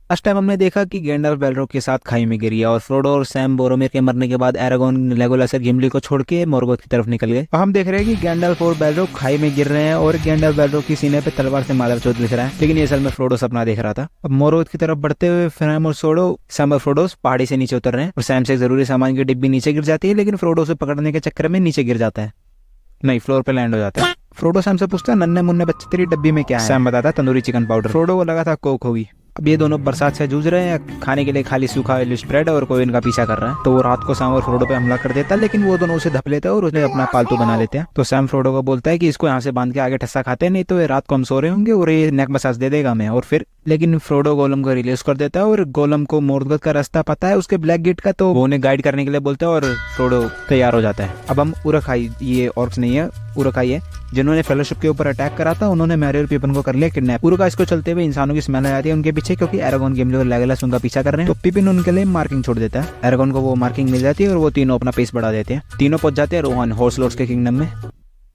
Last time हमने देखा कि गैंडल्फ बेलरोग के साथ खाई में गिर गया और फ्रोडो और सैम बोरोमिर के मरने के बाद एरागोन लेगोलास और गिम्ली को छोड़ के मोर्गोथ की तरफ निकल गए। हम देख रहे हैं कि गैंडल्फ और बेलरोग खाई में गिर रहे हैं और गैंडल्फ बेलरोग की सीने पे तलवार से मादरचोद लिख रहा है, लेकिन ये असल में फ्रोडो सपना देख रहा था। अब मोर्गोथ की तरफ बढ़ते हुए सैम और फ्रोडो पहाड़ी से नीचे उतर रहे हैं और सैम से जरूरी सामान की डिब्बी नीचे गिर जाती है, लेकिन फ्रोडो से पकड़ने के चक्कर में नीचे गिर जाता है, नहीं फ्लोर पे लैंड हो जाता है। फ्रोडो सैम से पूछता है, नन्हे मुन्ने बच्चे तेरी डब्बी में क्या है? सैम बताता है, तंदूरी चिकन पाउडर। फ्रोडो को लगा था कोक होगी। अब ये दोनों बरसात से जूझ रहे हैं, खाने के लिए खाली सूखा एलिश ब्रेड और कोई इनका पीछा कर रहा है। तो वो रात को सैम और फ्रोडो पे हमला कर देता है, लेकिन वो दोनों उसे धप लेते हैं और उसे अपना पालतू बना लेते हैं। तो सैम फ्रोडो को बोलता है कि इसको यहाँ से बांध के आगे ठस्सा खाते हैं, नहीं तो ये रात को हम सो रहे होंगे और ये नेक मसाज दे देगा हमें। और फिर लेकिन फ्रोडो गोलम को रिलीज कर देता है और गोलम को मोर्गोथ का रास्ता पता है उसके ब्लैक गेट का, तो वो उन्हें गाइड करने के लिए बोलता है और फ्रोडो तैयार हो जाता है। अब हम उरखाई, ये ऑर्क्स नहीं है, उरखाई है, जिन्होंने फेलोशिप के ऊपर अटैक करा था, उन्होंने मैरी और पिपिन को कर लिया किडनैप। उरखाई को चलते हुए इंसानों की स्मेल आ जाती है उनके पीछे, क्योंकि एरागोन गिम्ली और लेगोलास उनका पीछा कर रहे हैं। तो पिपिन उनके लिए मार्किंग छोड़ देता है, एरागोन को वो मार्किंग मिल जाती है और वो तीनों अपना पेस बढ़ा देते हैं। तीनों पहुंच जाते हैं रोहन हॉर्स लॉर्ड्स के किंगडम में।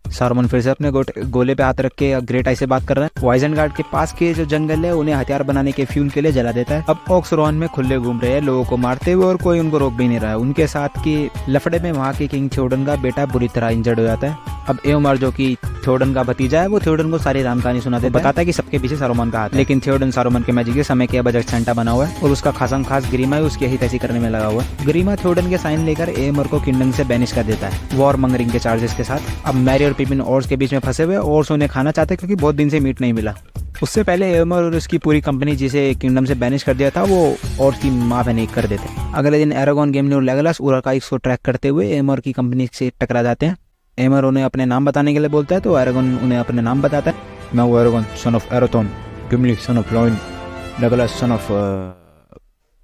सारुमन फिर से अपने गोले पे हाथ रख के ग्रेट आई से बात कर रहा है। वाइजनगार्ड के पास के जो जंगल है उन्हें हथियार बनाने के फ्यूल के लिए जला देता है। अब ऑक्स रोहन में खुले घूम रहे हैं लोगों को मारते हुए और कोई उनको रोक भी नहीं रहा है। उनके साथ के लफड़े में वहाँ के किंग थियोडन का बेटा बुरी तरह इंजर्ड हो जाता है। अब एओमार जो कि थियोडन का भतीजा है, वो थियोडन को सारी राम कहानी सुनाते बताता है कि सबके पीछे सारुमन का हाथ है, लेकिन थियोडन सारुमन के मैजिक के समय के बजट सेंटा बना हुआ है और उसका खासम खास ग्रीमा है उसकी यही तैसी करने में लगा हुआ है। ग्रीमा थियोडन के साइन लेकर एओमार को किंगडम से बैनिश कर देता है वॉर मंगरिंग के चार्जेस के साथ। अब मैरी और पिपिन ऑर्स के बीच में फंसे हुए और उन्हें खाना चाहते क्योंकि बहुत दिन से मीट नहीं मिला। उससे पहले एओमार और उसकी पूरी कंपनी जिसे किंगडम से बैनिश कर दिया था वो और की माँ बहन कर देते। अगले दिन एरागोन गिम्ली और लेगोलास उरखाई को ट्रैक करते हुए एओमार की कंपनी से टकरा जाते हैं। एओमार उन्हें अपने नाम बताने के लिए बोलता है, तो एरागोन उन्हें अपने नाम बताता है, मैं वो Aragorn son of Arathorn, Gimli son of Gloin, Legolas son of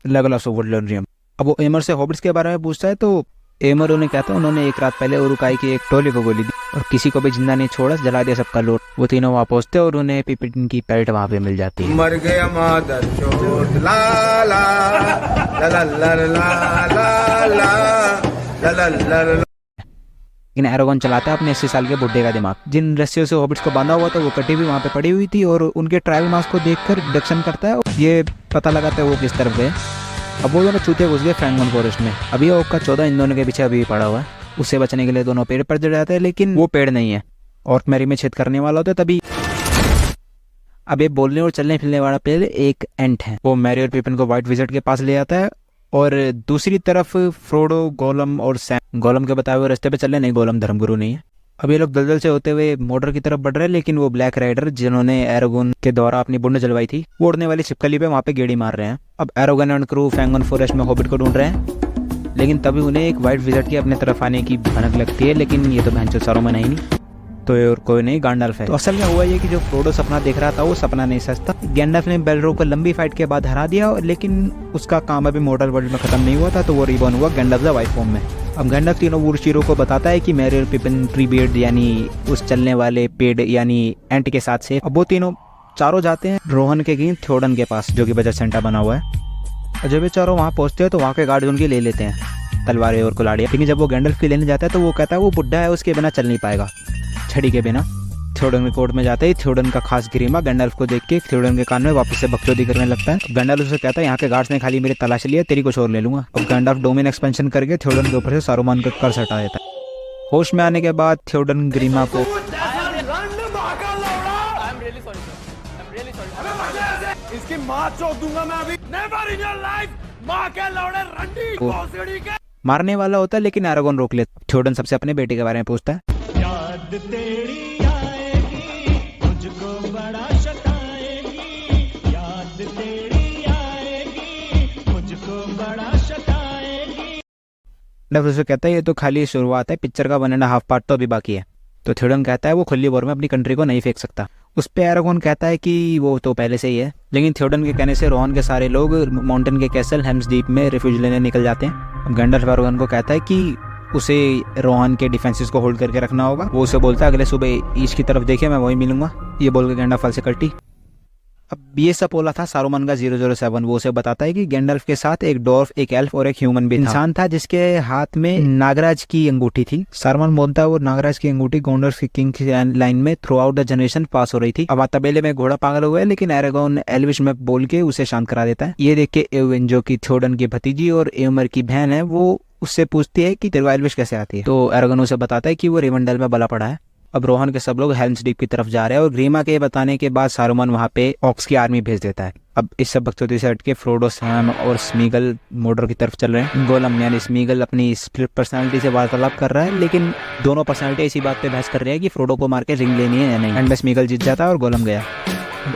Legolas of Woodland. अब वो एओमार से हॉबिट्स के बारे में पूछता है, तो एओमार उन्हें कहता है उन्होंने एक रात पहले उरुकाई की एक टोली को गोली दी और किसी को भी जिंदा नहीं छोड़ा, जला दिया सबका लूट। वो तीनों वहाँ पहुंचते और उन्हें पिपिन की पेल्ट वहाँ पे मिल जाती है। मर गया मादर चोट ला ला ला ला ला ला ला ला ला। लेकिन एरागोन चलाता है अपने 80 साल के बुढ़े का दिमाग। जिन रस्सियों से हॉबिट्स को बांधा हुआ था वो कटी हुई वहाँ पे पड़ी हुई थी और उनके ट्रायल मास्क को देखकर डिडक्शन करता है, ये पता लगाता है वो किस तरफ गए। अब वो दोनों चूते घुस गए फ्रैंकमन फॉरेस्ट में। अभी ओक का 14 इन दोनों के पीछे अभी पड़ा हुआ है। उससे बचने के लिए दोनों पेड़ पर चढ़ जाते हैं, लेकिन वो पेड़ नहीं है और मैरी में छेद करने वाला होता है। तभी अब ये बोलने और चलने फिरने वाला पेड़ एक एंट है, वो मैरी और पिपिन को व्हाइट विज़र्ड के पास ले आता है और दूसरी तरफ फ्रोडो, गोलम और सैम गोलम के बताए हुए रास्ते पे चल रहे, नहीं गोलम धर्मगुरु नहीं है। अब ये लोग दलदल से होते हुए मोटर की तरफ बढ़ रहे हैं, लेकिन वो ब्लैक राइडर जिन्होंने एरागोन के द्वारा अपनी बुंड जलवाई थी वो उड़ने वाली छिपकली पे वहाँ पे गेड़ी मार रहे हैं। अब एरागोन एंड क्रू फ्रैंकमन फॉरेस्ट में हॉबिट को ढूंढ रहे हैं, लेकिन तभी उन्हें एक व्हाइट विज़र्ड की अपने तरफ आने की भनक लगती है, लेकिन ये तो भैंचो सारुमन है ही नहीं, तो और कोई नहीं गैंडल्फ है। तो असल में हुआ ये कि जो फ्रोडो सपना देख रहा था वो सपना नहीं सच था। गैंडल्फ ने बेलरोग को लंबी फाइट के बाद हरा दिया, लेकिन उसका काम अभी मॉडल वर्ल्ड में खत्म नहीं हुआ था, तो वो रिबॉर्न हुआ गैंडल्फ द वाइट फॉर्म में। अब गैंडल्फ तीनों वुडशीरो को बताता है कि मैरी और पिपिन ट्री बियर्ड यानी उस चलने वाले पेड़ यानी एंट के साथ से। अब वो तीनों चारों जाते हैं रोहन के किंग थियोडन के पास जो कि बजट सेंटा बना हुआ है। जब ये चारों वहाँ पहुँचते हैं तो वहाँ के गार्ड उनकी ले लेते हैं तलवारें और कुलाड़ियाँ, लेकिन जब वो गैंडल्फ की लेने जाता है तो वो कहता है वो बुढ़ा है, उसके बिना चल नहीं पाएगा, छड़ी के बिना। थियोडन के कोर्ट में जाते ही थियोडन का खास ग्रीमा गैंडल्फ को देख के थियोडन के कान में वापस से बकचोदी करने लगता है। गैंडल्फ उसे कहता है यहाँ के गार्ड्स ने खाली मेरी तलाश लिया, तेरी कुछ और ले लूंगा। अब गैंडल्फ डोमेन एक्सपेंशन करके थियोडन के ऊपर से सारुमन का कर्स हटा देता है। होश में आने के बाद थियोडन ग्रीमा को इसकी मां चोक दूंगा मैं अभी। नेवर इन योर लाइफ मां के लौड़े रंडी भोसड़ी के मारने वाला होता है, लेकिन एरागोन रोक लेता। थियोडन सबसे अपने बेटे के बारे में पूछता है, याद तेरी आएगी मुझको बड़ा सताएगी, याद तेरी आएगी मुझको बड़ा सताएगी। उसे कहता है ये तो खाली शुरुआत है, पिक्चर का 1.5 पार्ट तो अभी बाकी है। तो थियोडन कहता है वो खुली वॉर में अपनी कंट्री को नहीं फेंक सकता। उस पे एरागोन कहता है कि वो तो पहले से ही है, लेकिन थियोडन के कहने से रोहन के सारे लोग माउंटेन के कैसल हेम्स द्वीप में रिफ्यूज लेने निकल जाते हैं। गैंडल्फ एरागोन को कहता है कि उसे रोहन के डिफेंसेस को होल्ड करके रखना होगा। वो उसे बोलता है अगले सुबह ईस्ट की तरफ देखिए, मैं वहीं मिलूंगा। ये बोल के गैंडल्फ फल से कटी। अब ये सब बोला था सारुमन का 007, वो उसे बताता है कि गैंडल्फ के साथ एक डॉर्फ, एक एल्फ और एक ह्यूमन भी इंसान था जिसके हाथ में नागराज की अंगूठी थी। सारुमन बोलता है वो नागराज की अंगूठी गोंडर्स की किंग की लाइन में through out the generation pass हो रही थी। अब तबेले में घोड़ा पागल हुआ है, लेकिन एरागोन एल्विश में बोल के उसे शांत करा देता है। ये देख के एओवेन जो की थ्योडन की भतीजी और एओमर की बहन है, वो उससे पूछती है कि तेरे को एल्विश कैसे आती है। तो एरागोन उसे बताता है कि वो रिवंडल में बला पड़ा है। अब रोहन के सब लोग हेल्म्स डीप की तरफ जा रहे हैं और ग्रीमा के बताने के बाद सारुमन वहां पे ऑक्स की आर्मी भेज देता है। अब इस सब बकचोदी से हट के फ्रोडो, सैम और स्मीगल मोडर की तरफ चल रहे हैं। गोलम यानी स्मीगल अपनी स्प्लिट पर्सनालिटी से वार्तालाप कर रहा है, लेकिन दोनों पर्सनालिटी इसी बात पे बहस कर रही है कि फ्रोडो को मार के रिंग लेनी है या नहीं। एंड में स्मीगल जीत जाता है और गोलम गया।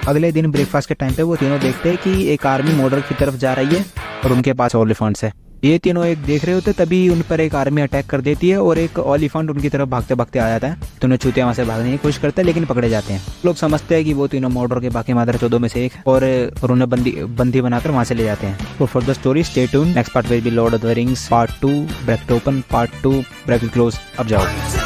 अगले दिन ब्रेकफास्ट के टाइम पे वो तीनों देखते हैं कि एक आर्मी मोडर की तरफ जा रही है और उनके पास ओलिफेंट्स है। ये तीनों एक देख रहे होते तभी उन पर एक आर्मी अटैक कर देती है और एक ओलिफेंट उनकी तरफ भागते भागते आ जाता है। दोनों चूते वहां से भागने की कोशिश करते हैं, लेकिन पकड़े जाते हैं। लोग समझते हैं कि वो तीनों मोडर के बाकी मादर 14 में से एक और उन्हें बंदी बनाकर वहां से ले जाते हैं। तो for the story stay tuned. Next part will be Lord of the rings part 2 bracket open, part 2 bracket close. अब जाओ।